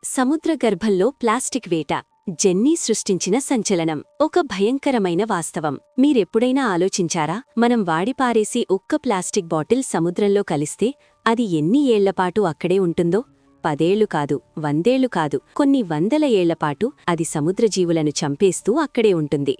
సముద్ర గర్భంలో ప్లాస్టిక్ వేట జెన్నీ సృష్టించిన సంచలనం. ఒక భయంకరమైన వాస్తవం. మీరెప్పుడైనా ఆలోచించారా, మనం వాడిపారేసి ఒక్క ప్లాస్టిక్ బాటిల్ సముద్రంలో కలిస్తే అది ఎన్ని ఏళ్లపాటు అక్కడే ఉంటుందో? 10 ఏళ్లు కాదు, 100 ఏళ్లు కాదు, కొన్ని వందల ఏళ్లపాటు అది సముద్రజీవులను చంపేస్తూ అక్కడే ఉంటుంది.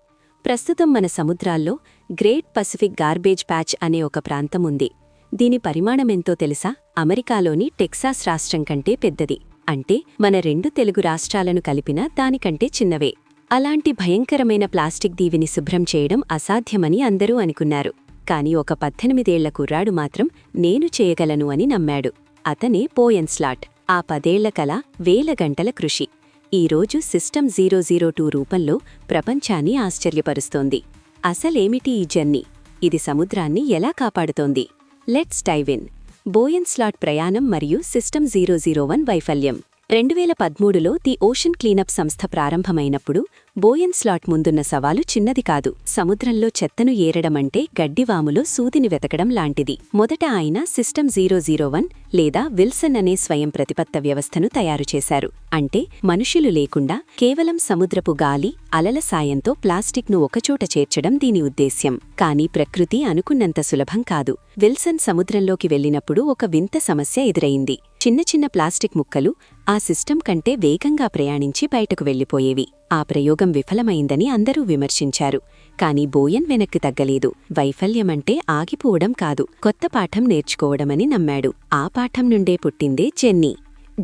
ప్రస్తుతం మన సముద్రాల్లో గ్రేట్ పసిఫిక్ గార్బేజ్ ప్యాచ్ అనే ఒక ప్రాంతం ఉంది. దీని పరిమాణమెంతో తెలుసా? అమెరికాలోని టెక్సాస్ రాష్ట్రం కంటే పెద్దది. అంటే మన 2 తెలుగు రాష్ట్రాలను కలిపిన దానికంటే చిన్నవే. అలాంటి భయంకరమైన ప్లాస్టిక్ దీవిని శుభ్రం చేయడం అసాధ్యమని అందరూ అనుకున్నారు. కాని ఒక 18 ఏళ్ల కుర్రాడు మాత్రం నేను చేయగలను అని నమ్మాడు. అతనే బో ఎన్స్లాట్. ఆ 10 ఏళ్ల కల, వేల గంటల కృషి ఈరోజు సిస్టమ్ 002 రూపంలో ప్రపంచాన్ని ఆశ్చర్యపరుస్తోంది. అసలేమిటి ఈ జర్నీ? ఇది సముద్రాన్ని ఎలా కాపాడుతోంది? Let's dive in. బో ఎన్స్లాట్ ప్రయాణం మరియు సిస్టమ్ 001 వైఫల్యం. 2013లో ది ఓషన్ క్లీనప్ సంస్థ ప్రారంభమైనప్పుడు బో ఎన్స్లాట్ ముందున్న సవాలు చిన్నది కాదు. సముద్రంలో చెత్తను ఏరడమంటే గడ్డివాములో సూదిని వెతకడం లాంటిది. మొదట ఆయన సిస్టమ్ 001 లేదా విల్సన్ అనే స్వయం ప్రతిపత్త వ్యవస్థను తయారుచేశారు. అంటే మనుషులు లేకుండా కేవలం సముద్రపు గాలి, అలల సాయంతో ప్లాస్టిక్ను ఒకచోట చేర్చడం దీని ఉద్దేశ్యం. కానీ ప్రకృతి అనుకున్నంత సులభం కాదు. విల్సన్ సముద్రంలోకి వెళ్లినప్పుడు ఒక వింత సమస్య ఎదురైంది. చిన్న చిన్న ప్లాస్టిక్ ముక్కలు ఆ సిస్టమ్ కంటే వేగంగా ప్రయాణించి బయటకు వెళ్లిపోయేవి. ఆ ప్రయోగం విఫలమైందని అందరూ విమర్శించారు. కాని బోయన్ వెనక్కి తగ్గలేదు. వైఫల్యమంటే ఆగిపోవడం కాదు, కొత్త పాఠం నేర్చుకోవడమని నమ్మాడు. ఆ పాఠం నుండే పుట్టిందే జెన్నీ.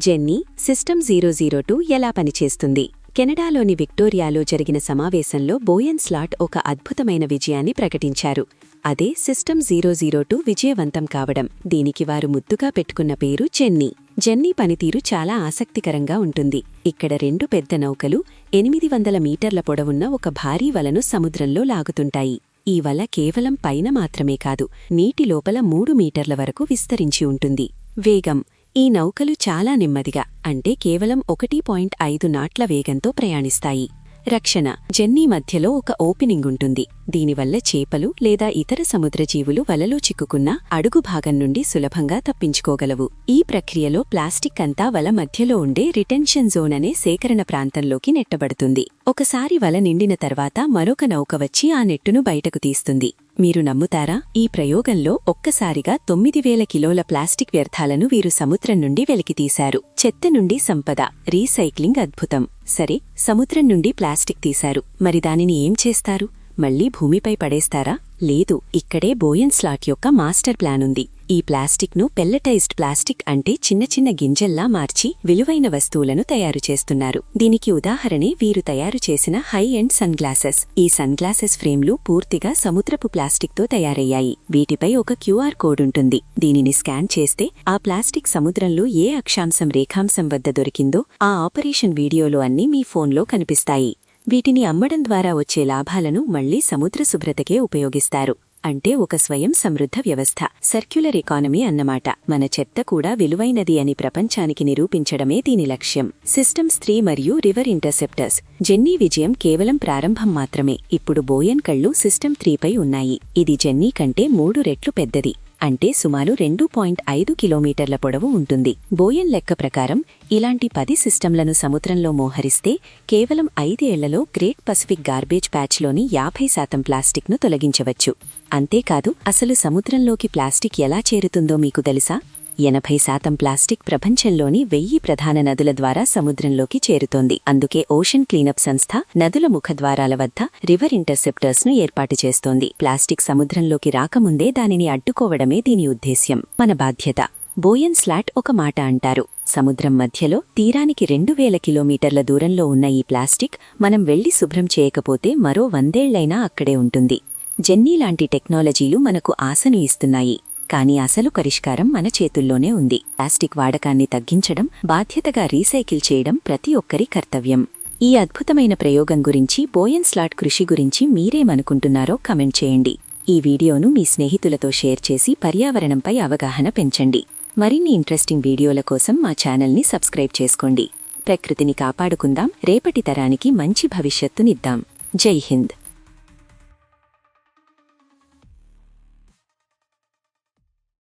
జెన్నీ సిస్టమ్ 002 ఎలా పనిచేస్తుంది? కెనడాలోని విక్టోరియాలో జరిగిన సమావేశంలో బో ఎన్స్లాట్ ఒక అద్భుతమైన విజయాన్ని ప్రకటించారు. అదే సిస్టమ్ 002 విజయవంతం కావడం. దీనికి వారు ముద్దుగా పెట్టుకున్న పేరు జెన్నీ. జెన్నీ పనితీరు చాలా ఆసక్తికరంగా ఉంటుంది. ఇక్కడ 2 పెద్ద నౌకలు 800 మీటర్ల పొడవున్న ఒక భారీ వలను సముద్రంలో లాగుతుంటాయి. ఈ వల కేవలం పైన మాత్రమే కాదు, నీటి లోపల 3 మీటర్ల వరకు విస్తరించి ఉంటుంది. వేగం. ఈ నౌకలు చాలా నెమ్మదిగా, అంటే కేవలం 1.5 నాట్ల వేగంతో ప్రయాణిస్తాయి. రక్షణ. జెన్నీ మధ్యలో ఒక ఓపెనింగ్ ఉంటుంది. దీనివల్ల చేపలు లేదా ఇతర సముద్రజీవులు వలలో చిక్కుకున్న అడుగు భాగం నుండి సులభంగా తప్పించుకోగలవు. ఈ ప్రక్రియలో ప్లాస్టిక్ అంతా వల మధ్యలో ఉండే రిటెన్షన్ జోన్ అనే సేకరణ ప్రాంతంలోకి నెట్టబడుతుంది. ఒకసారి వల నిండిన తర్వాత మరొక నౌక వచ్చి ఆ నెట్టును బయటకు తీస్తుంది. మీరు నమ్ముతారా? ఈ ప్రయోగంలో ఒక్కసారిగా 9000 కిలోల ప్లాస్టిక్ వ్యర్థాలను వీరు సముద్రం నుండి వెలికితీశారు. చెత్త నుండి సంపద, రీసైక్లింగ్ అద్భుతం. సరే, సముద్రం నుండి ప్లాస్టిక్ తీశారు, మరి దానిని ఏం చేస్తారు? మళ్లీ భూమిపై పడేస్తారా? లేదు. ఇక్కడే బో ఎన్స్లాట్ యొక్క మాస్టర్ ప్లాన్ ఉంది. ఈ ప్లాస్టిక్ను పెల్లటైజ్డ్ ప్లాస్టిక్, అంటే చిన్న చిన్న గింజల్లా మార్చి విలువైన వస్తువులను తయారు చేస్తున్నారు. దీనికి ఉదాహరణే వీరు తయారు చేసిన హై ఎండ్ సన్ గ్లాసెస్. ఈ సన్ గ్లాసెస్ ఫ్రేమ్లు పూర్తిగా సముద్రపు ప్లాస్టిక్తో తయారయ్యాయి. వీటిపై ఒక QR కోడ్ ఉంటుంది. దీనిని స్కాన్ చేస్తే ఆ ప్లాస్టిక్ సముద్రంలో ఏ అక్షాంశం రేఖాంశం వద్ద దొరికిందో ఆ ఆపరేషన్ వీడియోలో అన్నీ మీ ఫోన్లో కనిపిస్తాయి. వీటిని అమ్మడం ద్వారా వచ్చే లాభాలను మళ్లీ సముద్ర శుభ్రతకే ఉపయోగిస్తారు. అంటే ఒక స్వయం సమృద్ధ వ్యవస్థ, సర్క్యులర్ ఎకానమీ అన్నమాట. మన చెత్త కూడా విలువైనది అని ప్రపంచానికి నిరూపించడమే దీని లక్ష్యం. సిస్టమ్స్ 3 మరియు రివర్ ఇంటర్సెప్టర్స్. జెన్నీ విజయం కేవలం ప్రారంభం మాత్రమే. ఇప్పుడు బోయన్ కళ్ళు సిస్టమ్ 3పై ఉన్నాయి. ఇది జెన్నీ కంటే 3 రెట్లు పెద్దది. అంటే సుమారు 2.5 కిలోమీటర్ల పొడవు ఉంటుంది. బోయన్ లెక్క ప్రకారం ఇలాంటి 10 సిస్టంలను సముద్రంలో మోహరిస్తే కేవలం 5 ఏళ్లలో గ్రేట్ పసిఫిక్ గార్బేజ్ ప్యాచ్లోని 50% ప్లాస్టిక్ను తొలగించవచ్చు. అంతేకాదు, అసలు సముద్రంలోకి ప్లాస్టిక్ ఎలా చేరుతుందో మీకు తెలుసా? 80% ప్లాస్టిక్ ప్రపంచంలోని 1000 ప్రధాన నదుల ద్వారా సముద్రంలోకి చేరుతోంది. అందుకే ఓషన్ క్లీనప్ సంస్థ నదుల ముఖద్వారాల వద్ద రివర్ ఇంటర్సెప్టర్స్ ను ఏర్పాటు చేస్తోంది. ప్లాస్టిక్ సముద్రంలోకి రాకముందే దానిని అడ్డుకోవడమే దీని ఉద్దేశ్యం. మన బాధ్యత. బో ఎన్స్లాట్ ఒక మాట అంటారు: సముద్రం మధ్యలో తీరానికి 2000 కిలోమీటర్ల దూరంలో ఉన్న ఈ ప్లాస్టిక్ మనం వెళ్లి శుభ్రం చేయకపోతే మరో 100 ఏళ్లైనా అక్కడే ఉంటుంది. జెన్నీ లాంటి టెక్నాలజీలు మనకు ఆశను ఇస్తున్నాయి. కానీ అసలు పరిష్కారం మన చేతుల్లోనే ఉంది. ప్లాస్టిక్ వాడకాన్ని తగ్గించడం, బాధ్యతగా రీసైకిల్ చేయడం ప్రతి ఒక్కరి కర్తవ్యం. ఈ అద్భుతమైన ప్రయోగం గురించి, బో ఎన్స్లాట్ కృషి గురించి మీరేమనుకుంటున్నారో కమెంట్ చేయండి. ఈ వీడియోను మీ స్నేహితులతో షేర్ చేసి పర్యావరణంపై అవగాహన పెంచండి. మరిన్ని ఇంట్రెస్టింగ్ వీడియోల కోసం మా ఛానల్ని సబ్స్క్రైబ్ చేసుకోండి. ప్రకృతిని కాపాడుకుందాం, రేపటి తరానికి మంచి భవిష్యత్తునిద్దాం. జై హింద్.